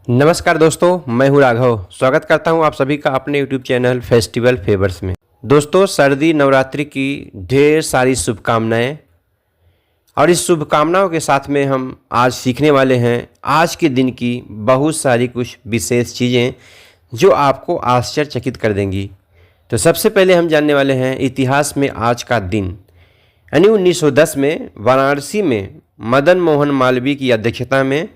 नमस्कार दोस्तों, मैं हूं राघव। स्वागत करता हूं आप सभी का अपने YouTube चैनल फेस्टिवल फेवर्स में। दोस्तों, सर्दी नवरात्रि की ढेर सारी शुभकामनाएं और इस शुभकामनाओं के साथ में हम आज सीखने वाले हैं आज के दिन की बहुत सारी कुछ विशेष चीज़ें जो आपको आश्चर्यचकित कर देंगी। तो सबसे पहले हम जानने वाले हैं इतिहास में आज का दिन, यानी 1910 में वाराणसी में मदन मोहन मालवीय की अध्यक्षता में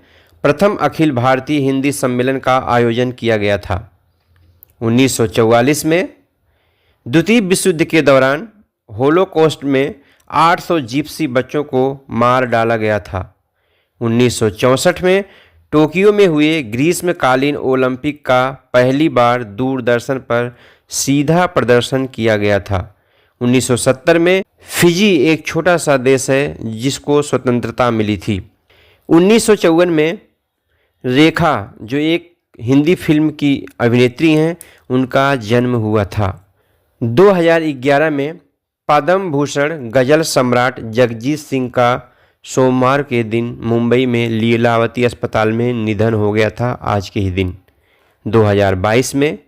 प्रथम अखिल भारतीय हिंदी सम्मेलन का आयोजन किया गया था। 1944 में द्वितीय विश्व युद्ध के दौरान होलोकॉस्ट में 800 जिप्सी बच्चों को मार डाला गया था। 1964 में टोक्यो में हुए ग्रीष्मकालीन ओलंपिक का पहली बार दूरदर्शन पर सीधा प्रदर्शन किया गया था। 1970 में फिजी एक छोटा सा देश है जिसको स्वतंत्रता मिली थी। 1954 में रेखा, जो एक हिंदी फिल्म की अभिनेत्री हैं, उनका जन्म हुआ था। 2011 में पद्म भूषण गज़ल सम्राट जगजीत सिंह का सोमवार के दिन मुंबई में लीलावती अस्पताल में निधन हो गया था आज के ही दिन। 2022 में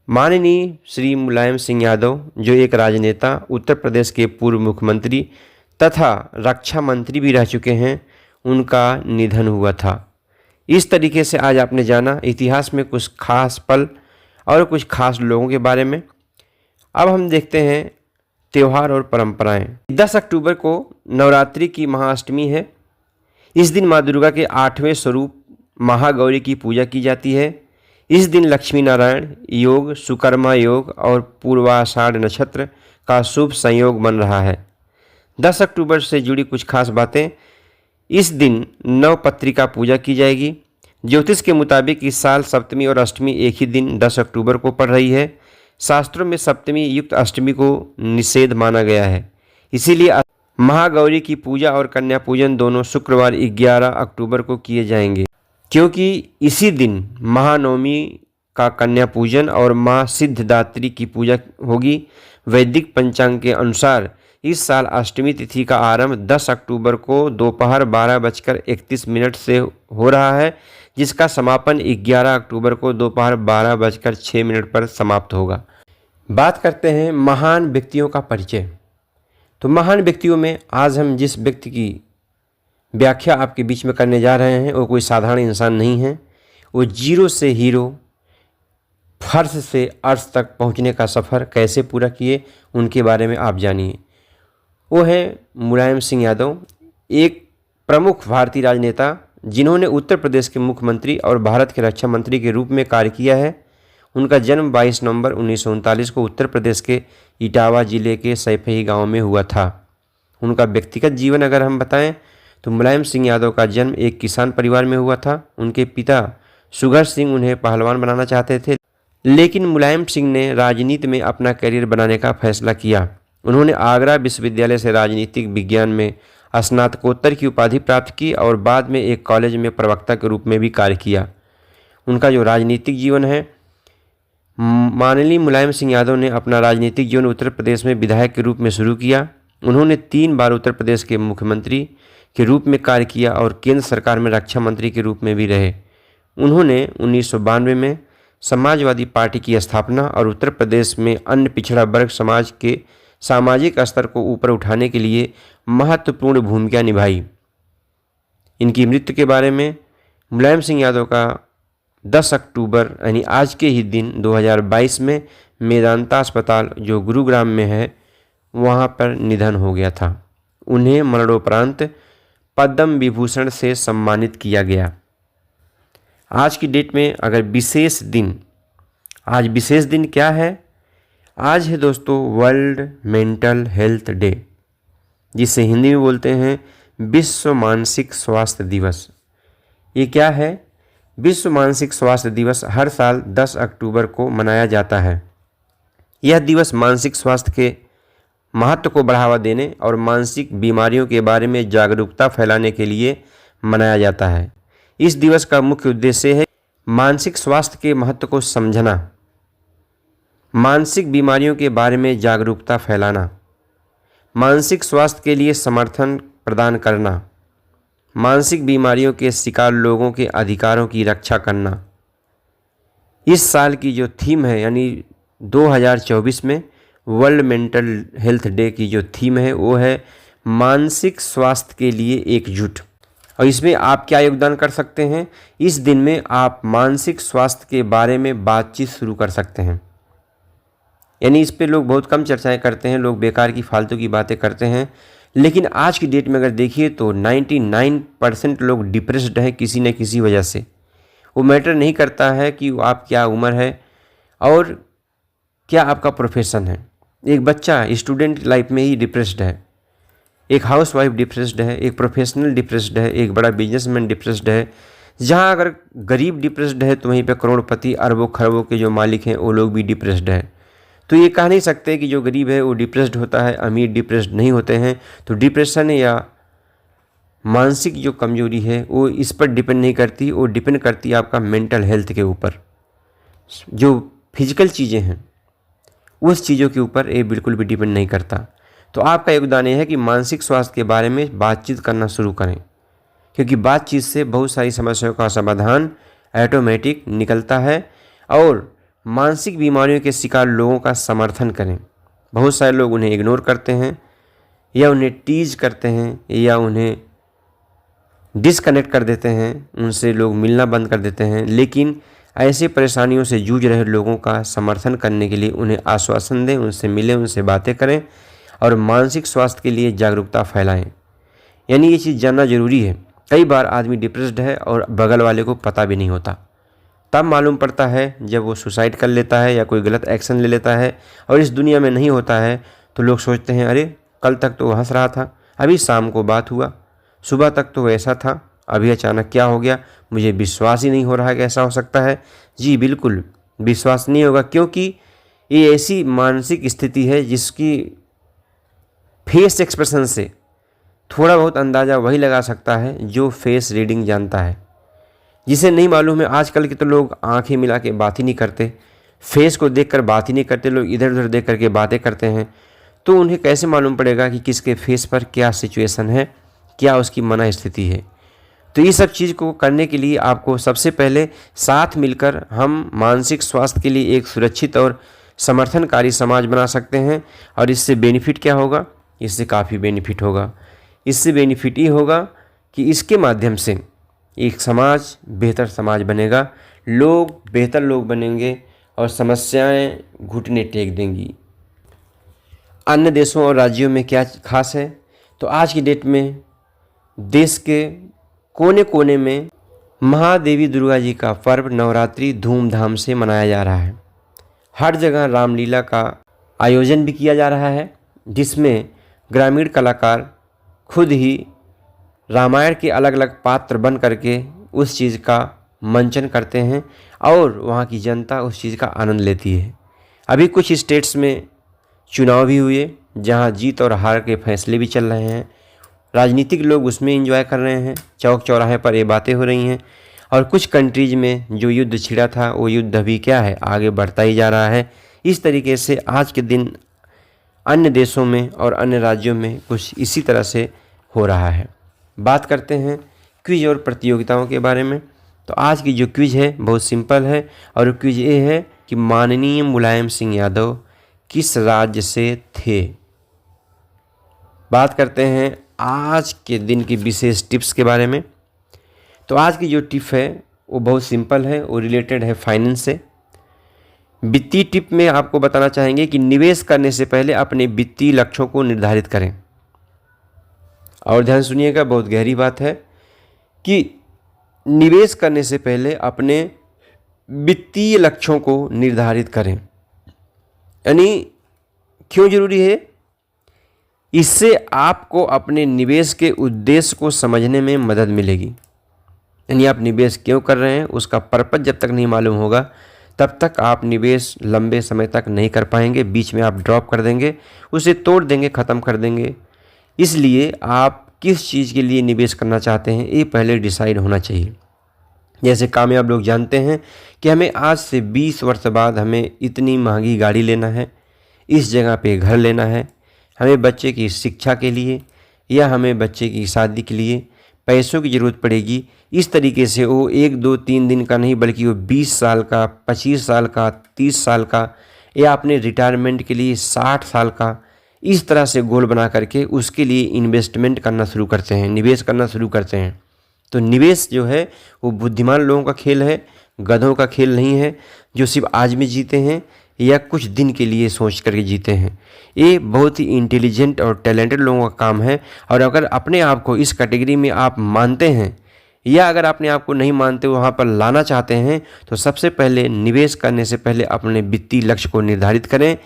माननीय श्री मुलायम सिंह यादव, जो एक राजनेता, उत्तर प्रदेश के पूर्व मुख्यमंत्री तथा रक्षा मंत्री भी रह चुके हैं, उनका निधन हुआ था। इस तरीके से आज आपने जाना इतिहास में कुछ खास पल और कुछ खास लोगों के बारे में। अब हम देखते हैं त्यौहार और परंपराएं। 10 अक्टूबर को नवरात्रि की महाअष्टमी है। इस दिन माँ दुर्गा के 8वें स्वरूप महागौरी की पूजा की जाती है। इस दिन लक्ष्मी नारायण योग, सुकर्मा योग और पूर्वाषाढ़ नक्षत्र का शुभ संयोग बन रहा है। 10 अक्टूबर से जुड़ी कुछ खास बातें। इस दिन नवपत्रिका पूजा की जाएगी। ज्योतिष के मुताबिक इस साल सप्तमी और अष्टमी एक ही दिन 10 अक्टूबर को पड़ रही है। शास्त्रों में सप्तमी युक्त अष्टमी को निषेध माना गया है, इसीलिए महागौरी की पूजा और कन्या पूजन दोनों शुक्रवार 11 अक्टूबर को किए जाएंगे, क्योंकि इसी दिन महानवमी का कन्या पूजन और माँ सिद्धिदात्री की पूजा होगी। वैदिक पंचांग के अनुसार इस साल अष्टमी तिथि का आरंभ 10 अक्टूबर को दोपहर 12:31 से हो रहा है, जिसका समापन 11 अक्टूबर को दोपहर 12:06 पर समाप्त होगा। बात करते हैं महान व्यक्तियों का परिचय। तो महान व्यक्तियों में आज हम जिस व्यक्ति की व्याख्या आपके बीच में करने जा रहे हैं वो कोई साधारण इंसान नहीं है। वो जीरो से हीरो, फर्श से अर्श तक पहुंचने का सफ़र कैसे पूरा किए, उनके बारे में आप जानिए। वो है मुलायम सिंह यादव, एक प्रमुख भारतीय राजनेता जिन्होंने उत्तर प्रदेश के मुख्यमंत्री और भारत के रक्षा मंत्री के रूप में कार्य किया है। उनका जन्म 22 नवंबर 1939 को उत्तर प्रदेश के इटावा जिले के सैफई गांव में हुआ था। उनका व्यक्तिगत जीवन अगर हम बताएं तो मुलायम सिंह यादव का जन्म एक किसान परिवार में हुआ था। उनके पिता सुगर सिंह उन्हें पहलवान बनाना चाहते थे, लेकिन मुलायम सिंह ने राजनीति में अपना करियर बनाने का फैसला किया। उन्होंने आगरा विश्वविद्यालय से राजनीतिक विज्ञान में स्नातकोत्तर की उपाधि प्राप्त की और बाद में एक कॉलेज में प्रवक्ता के रूप में भी कार्य किया। उनका जो राजनीतिक जीवन है, माननीय मुलायम सिंह यादव ने अपना राजनीतिक जीवन उत्तर प्रदेश में विधायक के रूप में शुरू किया। उन्होंने 3 बार उत्तर प्रदेश के मुख्यमंत्री के रूप में कार्य किया और केंद्र सरकार में रक्षा मंत्री के रूप में भी रहे। उन्होंने 1992 में समाजवादी पार्टी की स्थापना और उत्तर प्रदेश में अन्य पिछड़ा वर्ग समाज के सामाजिक स्तर को ऊपर उठाने के लिए महत्वपूर्ण भूमिका निभाई। इनकी मृत्यु के बारे में मुलायम सिंह यादव का 10 अक्टूबर यानी आज के ही दिन 2022 में मेदांता अस्पताल जो गुरुग्राम में है वहाँ पर निधन हो गया था। उन्हें मरणोपरांत पद्म विभूषण से सम्मानित किया गया। आज की डेट में अगर विशेष दिन, आज विशेष दिन क्या है? आज है दोस्तों वर्ल्ड मेंटल हेल्थ डे, जिसे हिंदी में बोलते हैं विश्व मानसिक स्वास्थ्य दिवस। ये क्या है? विश्व मानसिक स्वास्थ्य दिवस हर साल 10 अक्टूबर को मनाया जाता है। यह दिवस मानसिक स्वास्थ्य के महत्व को बढ़ावा देने और मानसिक बीमारियों के बारे में जागरूकता फैलाने के लिए मनाया जाता है। इस दिवस का मुख्य उद्देश्य है मानसिक स्वास्थ्य के महत्व को समझना, मानसिक बीमारियों के बारे में जागरूकता फैलाना, मानसिक स्वास्थ्य के लिए समर्थन प्रदान करना, मानसिक बीमारियों के शिकार लोगों के अधिकारों की रक्षा करना। इस साल की जो थीम है, यानी 2024 में वर्ल्ड मेंटल हेल्थ डे की जो थीम है वो है मानसिक स्वास्थ्य के लिए एकजुट। और इसमें आप क्या योगदान कर सकते हैं? इस दिन में आप मानसिक स्वास्थ्य के बारे में बातचीत शुरू कर सकते हैं। यानी इस पे लोग बहुत कम चर्चाएं करते हैं, लोग बेकार की फालतू की बातें करते हैं। लेकिन आज की डेट में अगर देखिए तो 99% लोग डिप्रेस्ड हैं किसी न किसी वजह से। वो मैटर नहीं करता है कि आप क्या उम्र है और क्या आपका प्रोफेशन है। एक बच्चा स्टूडेंट लाइफ में ही डिप्रेस्ड है, एक हाउसवाइफ डिप्रेस्ड है, एक प्रोफेशनल डिप्रेस्ड है, एक बड़ा बिजनेसमैन डिप्रेस्ड है। जहाँ अगर गरीब डिप्रेस्ड है तो वहीं पे करोड़पति अरबों खरबों के जो मालिक हैं वो लोग भी डिप्रेस्ड है। तो ये कह नहीं सकते कि जो गरीब है वो डिप्रेस्ड होता है, अमीर डिप्रेस्ड नहीं होते हैं। तो डिप्रेशन या मानसिक जो कमजोरी है वो इस पर डिपेंड नहीं करती, वो डिपेंड करती है आपका मेंटल हेल्थ के ऊपर। जो फिजिकल चीज़ें हैं उस चीज़ों के ऊपर ये बिल्कुल भी डिपेंड नहीं करता। तो आपका योगदान ये है कि मानसिक स्वास्थ्य के बारे में बातचीत करना शुरू करें, क्योंकि बातचीत से बहुत सारी समस्याओं का समाधान ऑटोमेटिक निकलता है। और मानसिक बीमारियों के शिकार लोगों का समर्थन करें। बहुत सारे लोग उन्हें इग्नोर करते हैं या उन्हें टीज करते हैं या उन्हें डिसकनेक्ट कर देते हैं, उनसे लोग मिलना बंद कर देते हैं। लेकिन ऐसे परेशानियों से जूझ रहे लोगों का समर्थन करने के लिए उन्हें आश्वासन दें, उनसे मिलें, उनसे बातें करें और मानसिक स्वास्थ्य के लिए जागरूकता फैलाएं। यानी ये चीज़ जानना ज़रूरी है। कई बार आदमी डिप्रेस्ड है और बगल वाले को पता भी नहीं होता, तब मालूम पड़ता है जब वो सुसाइड कर लेता है या कोई गलत एक्शन ले लेता है और इस दुनिया में नहीं होता है। तो लोग सोचते हैं अरे कल तक तो वो हंस रहा था, अभी शाम को बात हुआ, सुबह तक तो वैसा था, अभी अचानक क्या हो गया? मुझे विश्वास ही नहीं हो रहा है कि ऐसा हो सकता है। जी बिल्कुल विश्वास नहीं होगा, क्योंकि ये ऐसी मानसिक स्थिति है जिसकी फेस एक्सप्रेशन से थोड़ा बहुत अंदाज़ा वही लगा सकता है जो फेस रीडिंग जानता है। जिसे नहीं मालूम है, आजकल के तो लोग आंखें मिला के बात ही नहीं करते, फेस को देखकर बात ही नहीं करते, लोग इधर उधर देख करके बातें करते हैं। तो उन्हें कैसे मालूम पड़ेगा कि किसके फेस पर क्या सिचुएशन है, क्या उसकी मना स्थिति है? तो ये सब चीज़ को करने के लिए आपको सबसे पहले साथ मिलकर हम मानसिक स्वास्थ्य के लिए एक सुरक्षित और समर्थनकारी समाज बना सकते हैं। और इससे बेनिफिट क्या होगा? इससे काफ़ी बेनिफिट होगा। इससे बेनिफिट ये होगा कि इसके माध्यम से एक समाज बेहतर समाज बनेगा, लोग बेहतर लोग बनेंगे और समस्याएं घुटने टेक देंगी। अन्य देशों और राज्यों में क्या खास है? तो आज की डेट में देश के कोने कोने में महादेवी दुर्गा जी का पर्व नवरात्रि धूमधाम से मनाया जा रहा है। हर जगह रामलीला का आयोजन भी किया जा रहा है, जिसमें ग्रामीण कलाकार खुद ही रामायण के अलग अलग पात्र बन करके उस चीज़ का मंचन करते हैं और वहाँ की जनता उस चीज़ का आनंद लेती है। अभी कुछ स्टेट्स में चुनाव भी हुए जहाँ जीत और हार के फैसले भी चल रहे हैं, राजनीतिक लोग उसमें एंजॉय कर रहे हैं, चौक चौराहे पर ये बातें हो रही हैं। और कुछ कंट्रीज में जो युद्ध छिड़ा था वो युद्ध अभी क्या है, आगे बढ़ता ही जा रहा है। इस तरीके से आज के दिन अन्य देशों में और अन्य राज्यों में कुछ इसी तरह से हो रहा है। बात करते हैं क्विज और प्रतियोगिताओं के बारे में। तो आज की जो क्विज है बहुत सिंपल है और क्विज ये है कि माननीय मुलायम सिंह यादव किस राज्य से थे। बात करते हैं आज के दिन की विशेष टिप्स के बारे में। तो आज की जो टिप है वो बहुत सिंपल है, वो रिलेटेड है फाइनेंस से। वित्तीय टिप में आपको बताना चाहेंगे कि निवेश करने से पहले अपने वित्तीय लक्ष्यों को निर्धारित करें। और ध्यान सुनिएगा, बहुत गहरी बात है कि निवेश करने से पहले अपने वित्तीय लक्ष्यों को निर्धारित करें। यानी क्यों जरूरी है? इससे आपको अपने निवेश के उद्देश्य को समझने में मदद मिलेगी। यानी आप निवेश क्यों कर रहे हैं उसका पर्पस जब तक नहीं मालूम होगा तब तक आप निवेश लंबे समय तक नहीं कर पाएंगे, बीच में आप ड्रॉप कर देंगे, उसे तोड़ देंगे, ख़त्म कर देंगे। इसलिए आप किस चीज़ के लिए निवेश करना चाहते हैं ये पहले डिसाइड होना चाहिए। जैसे कामयाब लोग जानते हैं कि हमें आज से 20 वर्ष बाद हमें इतनी महंगी गाड़ी लेना है, इस जगह पे घर लेना है, हमें बच्चे की शिक्षा के लिए या हमें बच्चे की शादी के लिए पैसों की ज़रूरत पड़ेगी, इस तरीके से वो 1 2 3 दिन का नहीं बल्कि वो 20 साल का, 25 साल का, 30 साल का या अपने रिटायरमेंट के लिए 60 साल का, इस तरह से गोल बना करके उसके लिए इन्वेस्टमेंट करना शुरू करते हैं, निवेश करना शुरू करते हैं। तो निवेश जो है वो बुद्धिमान लोगों का खेल है, गधों का खेल नहीं है जो सिर्फ आज में जीते हैं या कुछ दिन के लिए सोच करके जीते हैं। ये बहुत ही इंटेलिजेंट और टैलेंटेड लोगों का काम है। और अगर अपने आप को इस कैटेगरी में आप मानते हैं या अगर अपने आप को नहीं मानते, वहाँ पर लाना चाहते हैं, तो सबसे पहले निवेश करने से पहले अपने वित्तीय लक्ष्य को निर्धारित करें।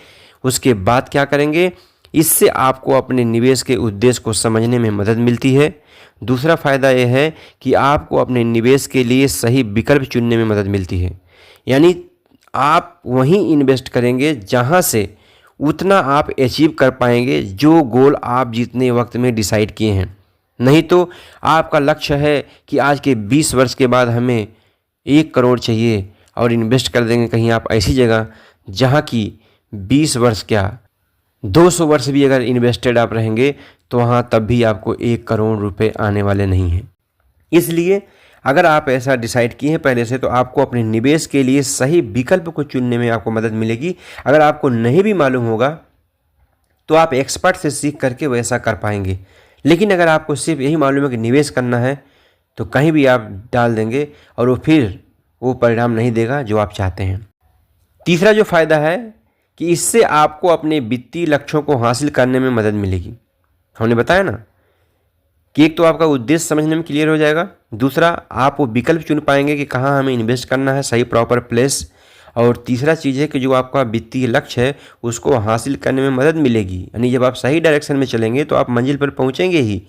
उसके बाद क्या करेंगे, इससे आपको अपने निवेश के उद्देश्य को समझने में मदद मिलती है। दूसरा फ़ायदा यह है कि आपको अपने निवेश के लिए सही विकल्प चुनने में मदद मिलती है। यानी आप वहीं इन्वेस्ट करेंगे जहां से उतना आप अचीव कर पाएंगे जो गोल आप जितने वक्त में डिसाइड किए हैं। नहीं तो आपका लक्ष्य है कि आज के 20 वर्ष के बाद हमें 1 करोड़ चाहिए और इन्वेस्ट कर देंगे कहीं आप ऐसी जगह जहां की 20 वर्ष क्या 200 वर्ष भी अगर इन्वेस्टेड आप रहेंगे तो वहाँ तब भी आपको 1 करोड़ रुपए आने वाले नहीं हैं। इसलिए अगर आप ऐसा डिसाइड किए हैं पहले से, तो आपको अपने निवेश के लिए सही विकल्प को चुनने में आपको मदद मिलेगी। अगर आपको नहीं भी मालूम होगा तो आप एक्सपर्ट से सीख करके वैसा कर पाएंगे। लेकिन अगर आपको सिर्फ यही मालूम है कि निवेश करना है तो कहीं भी आप डाल देंगे और वो परिणाम नहीं देगा जो आप चाहते हैं। तीसरा जो फ़ायदा है कि इससे आपको अपने वित्तीय लक्ष्यों को हासिल करने में मदद मिलेगी। हमने बताया ना कि एक तो आपका उद्देश्य समझने में क्लियर हो जाएगा, दूसरा आप वो विकल्प चुन पाएंगे कि कहाँ हमें इन्वेस्ट करना है, सही प्रॉपर प्लेस, और तीसरा चीज़ है कि जो आपका वित्तीय लक्ष्य है उसको हासिल करने में मदद मिलेगी। यानी जब आप सही डायरेक्शन में चलेंगे तो आप मंजिल पर पहुँचेंगे ही।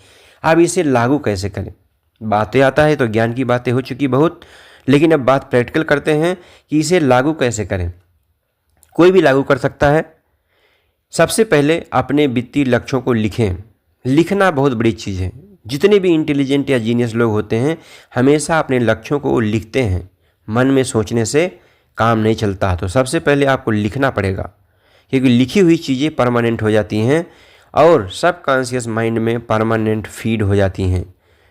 आप इसे लागू कैसे करें, बातें आता है तो ज्ञान की बातें हो चुकी बहुत, लेकिन अब बात प्रैक्टिकल करते हैं कि इसे लागू कैसे करें। कोई भी लागू कर सकता है। सबसे पहले अपने वित्तीय लक्ष्यों को लिखें। लिखना बहुत बड़ी चीज़ है। जितने भी इंटेलिजेंट या जीनियस लोग होते हैं हमेशा अपने लक्ष्यों को लिखते हैं। मन में सोचने से काम नहीं चलता, तो सबसे पहले आपको लिखना पड़ेगा, क्योंकि लिखी हुई चीज़ें परमानेंट हो जाती हैं और सबकॉन्शियस माइंड में परमानेंट फीड हो जाती हैं।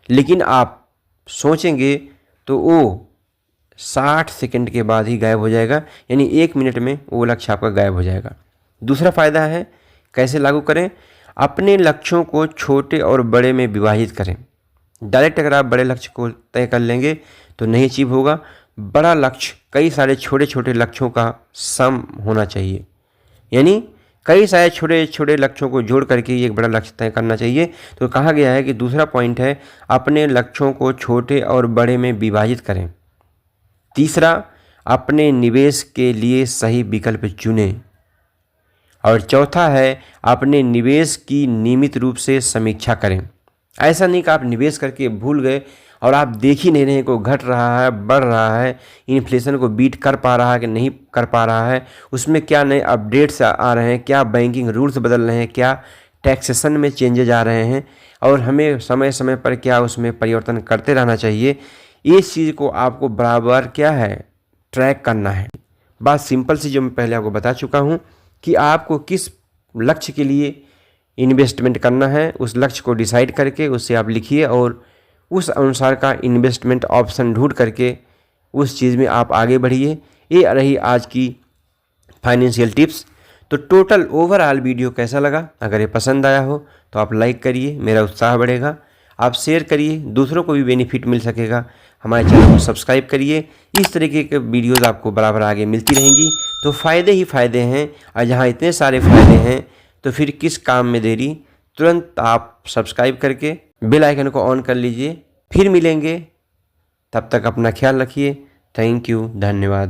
लेकिन आप सोचेंगे तो वो 60 सेकंड के बाद ही गायब हो जाएगा, यानी 1 मिनट में वो लक्ष्य आपका गायब हो जाएगा। दूसरा फ़ायदा है, कैसे लागू करें, अपने लक्ष्यों को छोटे और बड़े में विभाजित करें। डायरेक्ट अगर आप बड़े लक्ष्य को तय कर लेंगे तो नहीं अचीव होगा। बड़ा लक्ष्य कई सारे छोटे छोटे लक्ष्यों का सम होना चाहिए, यानी कई सारे छोटे छोटे लक्ष्यों को जोड़ करके एक बड़ा लक्ष्य तय करना चाहिए। तो कहा गया है कि दूसरा पॉइंट है, अपने लक्ष्यों को छोटे और बड़े में विभाजित करें। तीसरा, अपने निवेश के लिए सही विकल्प चुनें। और चौथा है, अपने निवेश की नियमित रूप से समीक्षा करें। ऐसा नहीं कि आप निवेश करके भूल गए और आप देख ही नहीं रहे को घट रहा है, बढ़ रहा है, इन्फ्लेशन को बीट कर पा रहा है कि नहीं कर पा रहा है, उसमें क्या नए अपडेट्स आ रहे हैं, क्या बैंकिंग रूल्स बदल रहे हैं, क्या टैक्सेशन में चेंजेज आ रहे हैं और हमें समय समय पर क्या उसमें परिवर्तन करते रहना चाहिए। इस चीज़ को आपको बराबर क्या है, ट्रैक करना है। बात सिंपल सी जो मैं पहले आपको बता चुका हूँ कि आपको किस लक्ष्य के लिए इन्वेस्टमेंट करना है, उस लक्ष्य को डिसाइड करके उससे आप लिखिए और उस अनुसार का इन्वेस्टमेंट ऑप्शन ढूंढ करके उस चीज़ में आप आगे बढ़िए। ये रही आज की फाइनेंशियल टिप्स। तो टोटल ओवरऑल वीडियो कैसा लगा, अगर ये पसंद आया हो तो आप लाइक करिए, मेरा उत्साह बढ़ेगा। आप शेयर करिए, दूसरों को भी बेनिफिट मिल सकेगा। हमारे चैनल को सब्सक्राइब करिए। इस तरीके के वीडियोज़ आपको बराबर आगे मिलती रहेंगी। तो फ़ायदे ही फ़ायदे हैं, और जहाँ इतने सारे फ़ायदे हैं तो फिर किस काम में देरी। तुरंत आप सब्सक्राइब करके बेल आइकन को ऑन कर लीजिए। फिर मिलेंगे, तब तक अपना ख्याल रखिए। थैंक यू, धन्यवाद।